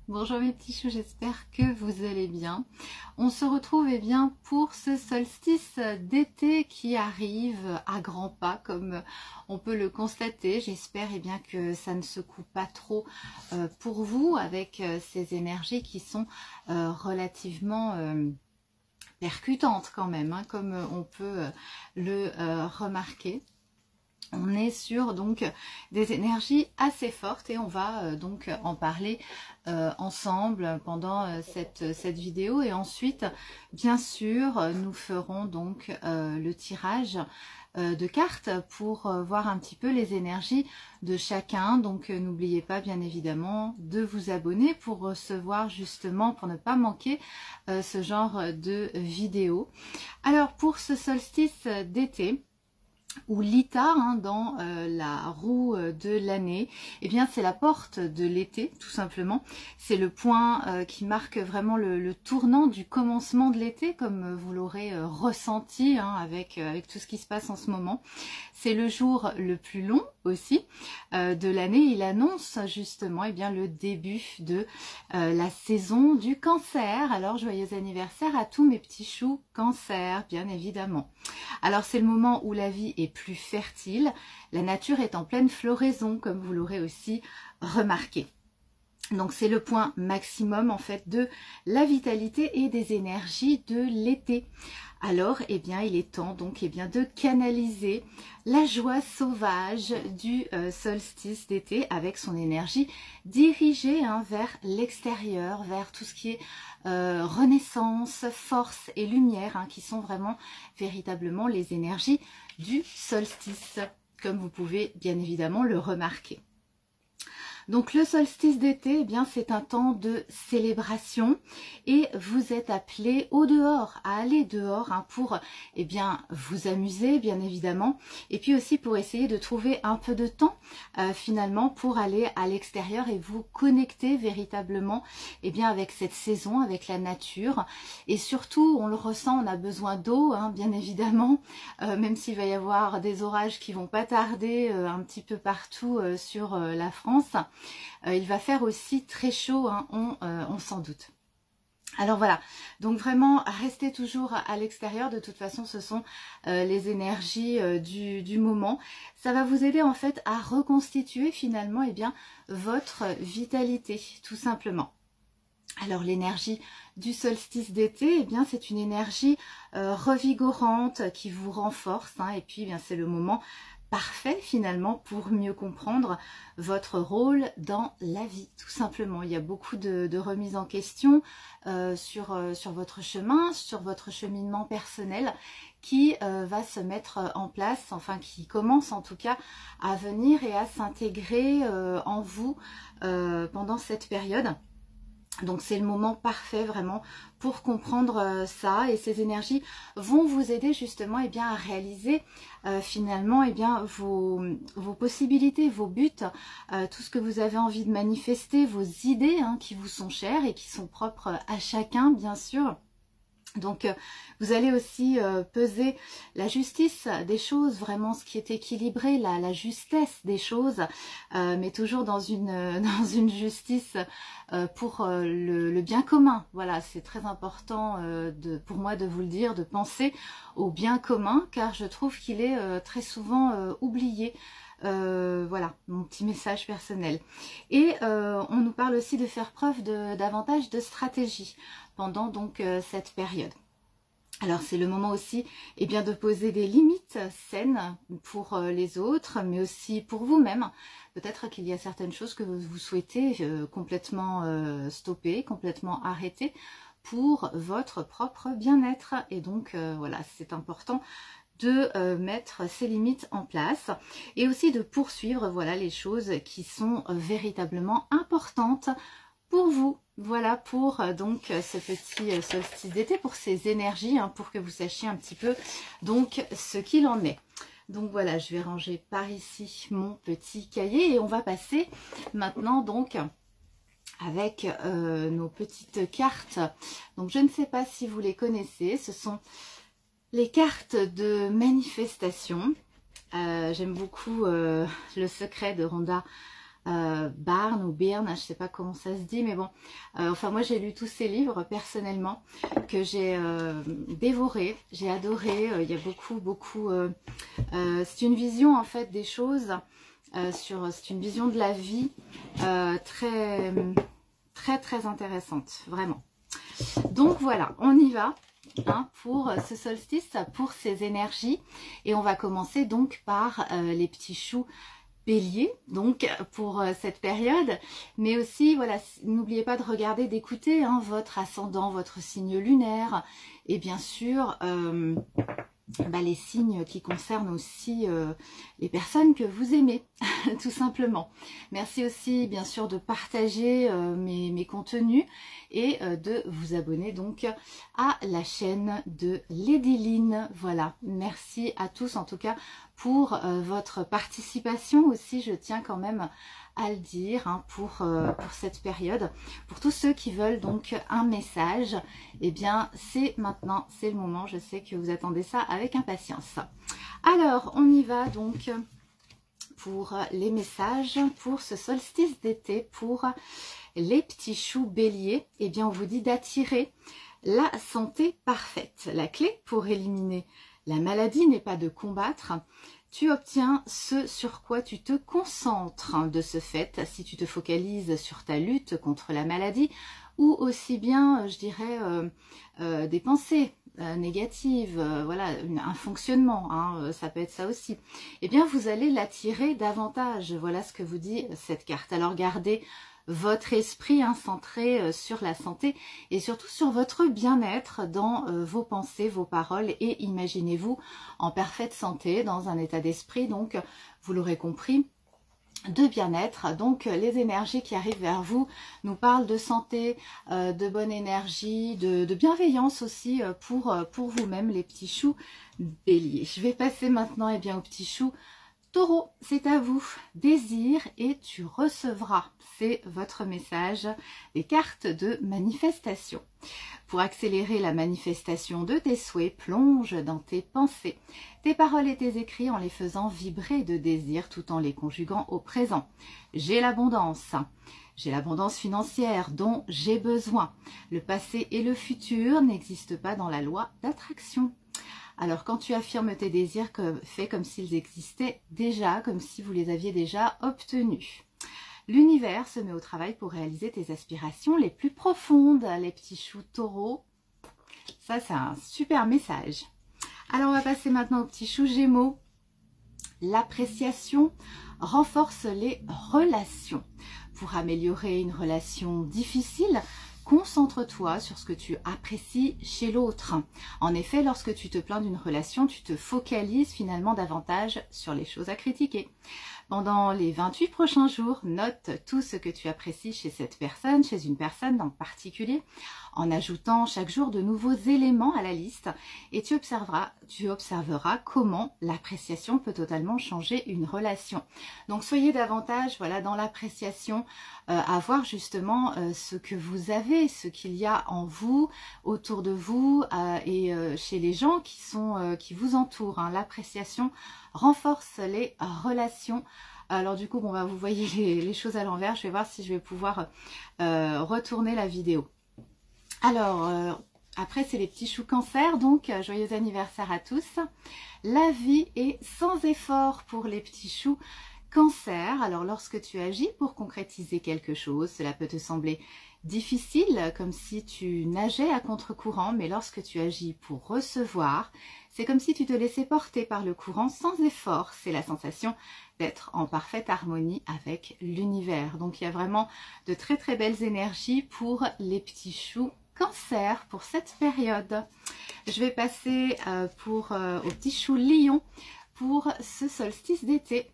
Bonjour mes petits choux, j'espère que vous allez bien. On se retrouve bien pour ce solstice d'été qui arrive à grands pas comme on peut le constater. J'espère bien que ça ne se coupe pas trop pour vous avec ces énergies qui sont relativement percutantes quand même, hein, comme on peut le remarquer. On est sur donc des énergies assez fortes et on va donc en parler ensemble pendant cette vidéo. Et ensuite, bien sûr, nous ferons donc le tirage de cartes pour voir un petit peu les énergies de chacun. Donc n'oubliez pas bien évidemment de vous abonner pour recevoir justement, pour ne pas manquer ce genre de vidéo. Alors pour ce solstice d'été, ou l'Ita dans la roue de l'année, bien c'est la porte de l'été tout simplement. C'est le point qui marque vraiment le tournant du commencement de l'été, comme vous l'aurez ressenti avec tout ce qui se passe en ce moment. C'est le jour le plus long aussi de l'année. Il annonce justement bien le début de la saison du cancer. Alors joyeux anniversaire à tous mes petits choux cancer, bien évidemment. Alors c'est le moment où la vie est plus fertile, la nature est en pleine floraison comme vous l'aurez aussi remarqué. Donc c'est le point maximum en fait de la vitalité et des énergies de l'été. Alors bien il est temps donc bien de canaliser la joie sauvage du solstice d'été avec son énergie dirigée vers l'extérieur, vers tout ce qui est renaissance, force et lumière, qui sont vraiment véritablement les énergies du solstice, comme vous pouvez bien évidemment le remarquer. Donc le solstice d'été, bien c'est un temps de célébration et vous êtes appelés au dehors, à aller dehors pour bien vous amuser bien évidemment, et puis aussi pour essayer de trouver un peu de temps finalement pour aller à l'extérieur et vous connecter véritablement bien avec cette saison, avec la nature. Et surtout on le ressent, on a besoin d'eau bien évidemment, même s'il va y avoir des orages qui vont pas tarder un petit peu partout sur la France. Il va faire aussi très chaud, on s'en doute. Alors voilà, donc vraiment restez toujours à l'extérieur. De toute façon ce sont les énergies du moment. Ça va vous aider en fait à reconstituer finalement bien votre vitalité tout simplement. Alors l'énergie du solstice d'été, bien c'est une énergie revigorante qui vous renforce, et puis bien c'est le moment parfait finalement pour mieux comprendre votre rôle dans la vie tout simplement. Il y a beaucoup de remises en question sur votre chemin, sur votre cheminement personnel qui va se mettre en place, enfin qui commence en tout cas à venir et à s'intégrer en vous pendant cette période. Donc c'est le moment parfait vraiment pour comprendre ça, et ces énergies vont vous aider justement à réaliser finalement vos possibilités, vos buts, tout ce que vous avez envie de manifester, vos idées qui vous sont chères et qui sont propres à chacun bien sûr. Donc vous allez aussi peser la justice des choses, vraiment ce qui est équilibré, la justesse des choses, mais toujours dans une justice pour le bien commun. Voilà, c'est très important pour moi de vous le dire, de penser au bien commun, car je trouve qu'il est très souvent oublié. Voilà, mon petit message personnel. Et on nous parle aussi de faire preuve davantage de stratégie pendant donc cette période. Alors c'est le moment aussi de poser des limites saines pour les autres, mais aussi pour vous-même. Peut-être qu'il y a certaines choses que vous souhaitez complètement stopper, complètement arrêter pour votre propre bien-être. Et donc voilà, c'est important de mettre ces limites en place et aussi de poursuivre voilà les choses qui sont véritablement importantes pour vous. Voilà pour donc ce petit solstice d'été, pour ces énergies, pour que vous sachiez un petit peu donc ce qu'il en est. Donc voilà, je vais ranger par ici mon petit cahier et on va passer maintenant donc avec nos petites cartes. Donc je ne sais pas si vous les connaissez, ce sont les cartes de manifestation. J'aime beaucoup le secret de Rhonda Barnes ou Byrne, je ne sais pas comment ça se dit, mais bon, enfin moi j'ai lu tous ces livres personnellement, que j'ai dévoré, j'ai adoré, il y a beaucoup, c'est une vision en fait des choses, c'est une vision de la vie très intéressante, vraiment. Donc voilà, on y va. Hein, pour ce solstice, pour ces énergies, et on va commencer donc par les petits choux Bélier, donc pour cette période, mais aussi voilà, n'oubliez pas de regarder, d'écouter hein, votre ascendant, votre signe lunaire, et bien sûr les signes qui concernent aussi les personnes que vous aimez, tout simplement. Merci aussi bien sûr de partager mes contenus et de vous abonner donc à la chaîne de Lady Lynn. Voilà, merci à tous en tout cas pour votre participation aussi, je tiens quand même à le dire hein, pour cette période. Pour tous ceux qui veulent donc un message, eh bien c'est maintenant, c'est le moment, je sais que vous attendez ça avec impatience. Alors on y va donc pour les messages pour ce solstice d'été, pour les petits choux Bélier. Eh bien on vous dit d'attirer la santé parfaite. La clé pour éliminer la maladie n'est pas de combattre, tu obtiens ce sur quoi tu te concentres. De ce fait, si tu te focalises sur ta lutte contre la maladie, ou aussi bien, je dirais, des pensées négatives, voilà, un fonctionnement, hein, ça peut être ça aussi, eh bien vous allez l'attirer davantage. Voilà ce que vous dit cette carte. Alors gardez votre esprit centré sur la santé et surtout sur votre bien-être dans vos pensées, vos paroles, et imaginez-vous en parfaite santé, dans un état d'esprit, donc vous l'aurez compris, de bien-être. Donc les énergies qui arrivent vers vous nous parlent de santé, de bonne énergie, de bienveillance aussi pour vous-même les petits choux Bélier. Je vais passer maintenant aux petits choux Taureau, c'est à vous. Désir et tu recevras. C'est votre message, les cartes de manifestation. Pour accélérer la manifestation de tes souhaits, plonge dans tes pensées, tes paroles et tes écrits en les faisant vibrer de désir tout en les conjuguant au présent. J'ai l'abondance. J'ai l'abondance financière dont j'ai besoin. Le passé et le futur n'existent pas dans la loi d'attraction. Alors quand tu affirmes tes désirs, fais comme s'ils existaient déjà, comme si vous les aviez déjà obtenus. L'univers se met au travail pour réaliser tes aspirations les plus profondes, les petits choux Taureaux. Ça, c'est un super message. Alors on va passer maintenant aux petits choux Gémeaux. L'appréciation renforce les relations. Pour améliorer une relation difficile, concentre-toi sur ce que tu apprécies chez l'autre. En effet, lorsque tu te plains d'une relation, tu te focalises finalement davantage sur les choses à critiquer. Pendant les 28 prochains jours, note tout ce que tu apprécies chez cette personne, chez une personne en particulier, en ajoutant chaque jour de nouveaux éléments à la liste, et tu observeras comment l'appréciation peut totalement changer une relation. Donc soyez davantage dans l'appréciation, à voir justement ce que vous avez, ce qu'il y a en vous, autour de vous et chez les gens qui vous entourent. L'appréciation renforce les relations. Alors du coup, vous voyez les choses à l'envers. Je vais voir si je vais pouvoir retourner la vidéo. Alors, après, c'est les petits choux Cancer, donc joyeux anniversaire à tous. La vie est sans effort pour les petits choux Cancer. Alors, lorsque tu agis pour concrétiser quelque chose, cela peut te sembler difficile, comme si tu nageais à contre-courant, mais lorsque tu agis pour recevoir, c'est comme si tu te laissais porter par le courant sans effort. C'est la sensation d'être en parfaite harmonie avec l'univers. Donc, il y a vraiment de très très belles énergies pour les petits choux Cancer pour cette période. Je vais passer aux petits choux Lion pour ce solstice d'été.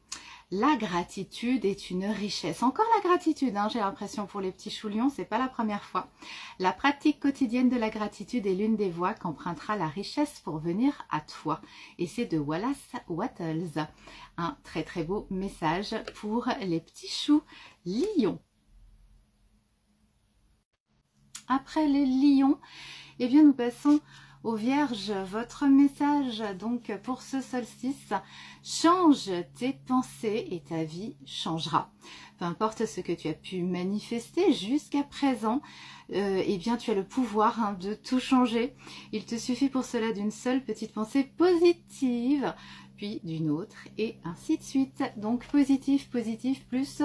La gratitude est une richesse. Encore la gratitude, j'ai l'impression pour les petits choux Lions, c'est pas la première fois. La pratique quotidienne de la gratitude est l'une des voies qu'empruntera la richesse pour venir à toi. Et c'est de Wallace Wattles. Un très très beau message pour les petits choux Lions. Après les lions, nous passons aux Vierges, votre message donc pour ce solstice, change tes pensées et ta vie changera. Peu importe ce que tu as pu manifester jusqu'à présent, eh bien tu as le pouvoir de tout changer. Il te suffit pour cela d'une seule petite pensée positive, puis d'une autre et ainsi de suite. Donc positif, positif plus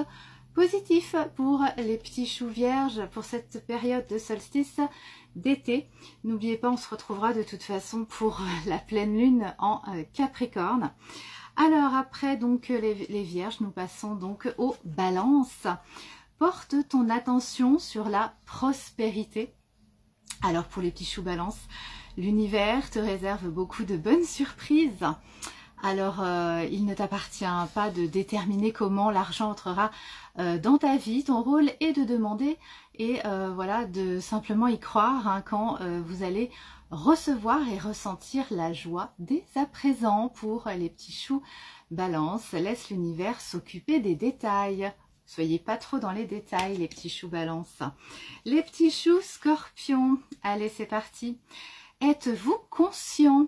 positif pour les petits choux vierges pour cette période de solstice d'été. N'oubliez pas, on se retrouvera de toute façon pour la pleine lune en Capricorne. Alors après donc les vierges, nous passons donc aux balances. Porte ton attention sur la prospérité. Alors pour les petits choux balance, l'univers te réserve beaucoup de bonnes surprises. Alors, il ne t'appartient pas de déterminer comment l'argent entrera dans ta vie. Ton rôle est de demander et voilà, de simplement y croire quand vous allez recevoir et ressentir la joie dès à présent. Pour les petits choux balance, laisse l'univers s'occuper des détails. Soyez pas trop dans les détails, les petits choux balance. Les petits choux scorpions, allez, c'est parti. Êtes-vous conscient?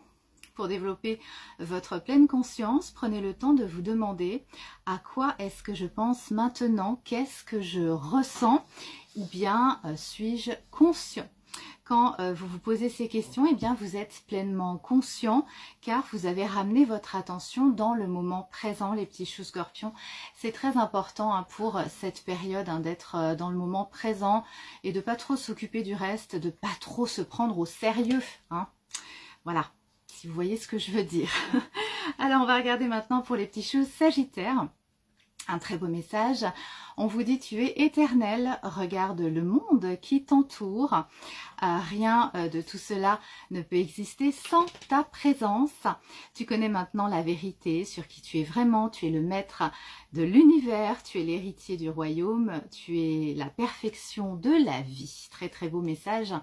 Pour développer votre pleine conscience, prenez le temps de vous demander à quoi est-ce que je pense maintenant, qu'est-ce que je ressens, ou bien suis-je conscient? Quand vous vous posez ces questions, eh bien vous êtes pleinement conscient car vous avez ramené votre attention dans le moment présent, les petits choux scorpions. C'est très important pour cette période d'être dans le moment présent et de pas trop s'occuper du reste, de pas trop se prendre au sérieux. Voilà. Si vous voyez ce que je veux dire. Alors, on va regarder maintenant pour les petits choux sagittaires. Un très beau message. On vous dit, tu es éternel, regarde le monde qui t'entoure. Rien de tout cela ne peut exister sans ta présence. Tu connais maintenant la vérité sur qui tu es vraiment. Tu es le maître de l'univers, tu es l'héritier du royaume, tu es la perfection de la vie. Très très beau message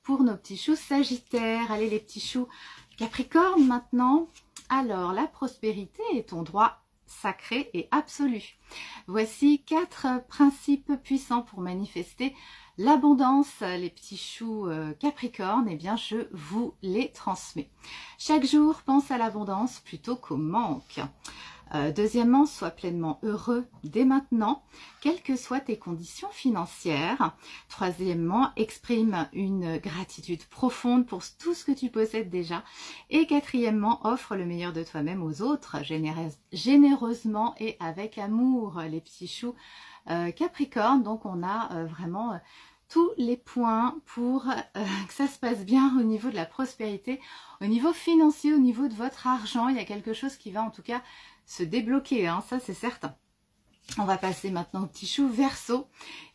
pour nos petits choux sagittaires. Allez les petits choux Capricorne maintenant. Alors la prospérité est ton droit sacré et absolu. Voici 4 principes puissants pour manifester l'abondance. Les petits choux Capricorne, eh bien je vous les transmets. Chaque jour, pense à l'abondance plutôt qu'au manque. Deuxièmement, sois pleinement heureux dès maintenant, quelles que soient tes conditions financières. Troisièmement, exprime une gratitude profonde pour tout ce que tu possèdes déjà. Et quatrièmement, offre le meilleur de toi-même aux autres, généreusement et avec amour, les petits choux Capricorne. Donc on a vraiment tous les points pour que ça se passe bien au niveau de la prospérité, au niveau financier, au niveau de votre argent. Il y a quelque chose qui va en tout cas se débloquer, ça c'est certain. On va passer maintenant aux petits choux Verseau.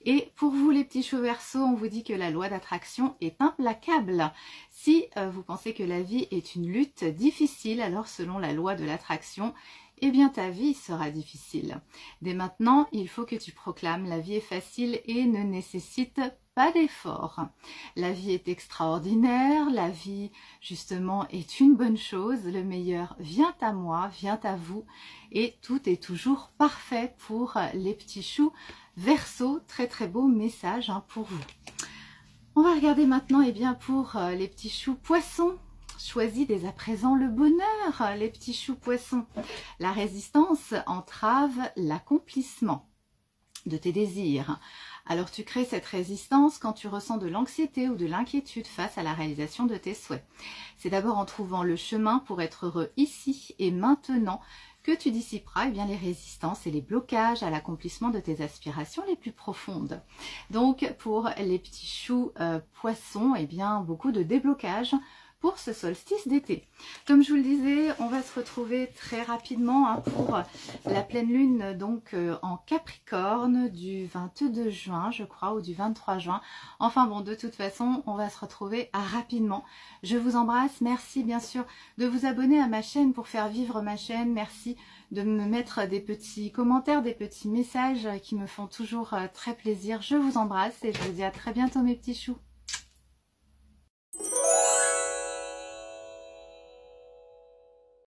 Et pour vous les petits choux Verseau, on vous dit que la loi d'attraction est implacable. Si vous pensez que la vie est une lutte difficile, alors selon la loi de l'attraction, eh bien ta vie sera difficile. Dès maintenant, il faut que tu proclames la vie est facile et ne nécessite pas d'effort. La vie est extraordinaire, la vie justement est une bonne chose, le meilleur vient à moi, vient à vous et tout est toujours parfait pour les petits choux Verseau. Très très beau message pour vous. On va regarder maintenant pour les petits choux Poissons. Choisis dès à présent le bonheur, les petits choux Poissons. La résistance entrave l'accomplissement de tes désirs. Alors tu crées cette résistance quand tu ressens de l'anxiété ou de l'inquiétude face à la réalisation de tes souhaits. C'est d'abord en trouvant le chemin pour être heureux ici et maintenant que tu dissiperas les résistances et les blocages à l'accomplissement de tes aspirations les plus profondes. Donc pour les petits choux Poissons, beaucoup de déblocage pour ce solstice d'été. Comme je vous le disais, on va se retrouver très rapidement pour la pleine lune donc en Capricorne du 22 juin je crois ou du 23 juin. Enfin bon, de toute façon on va se retrouver rapidement. Je vous embrasse, merci bien sûr de vous abonner à ma chaîne pour faire vivre ma chaîne. Merci de me mettre des petits commentaires, des petits messages qui me font toujours très plaisir. Je vous embrasse et je vous dis à très bientôt mes petits choux.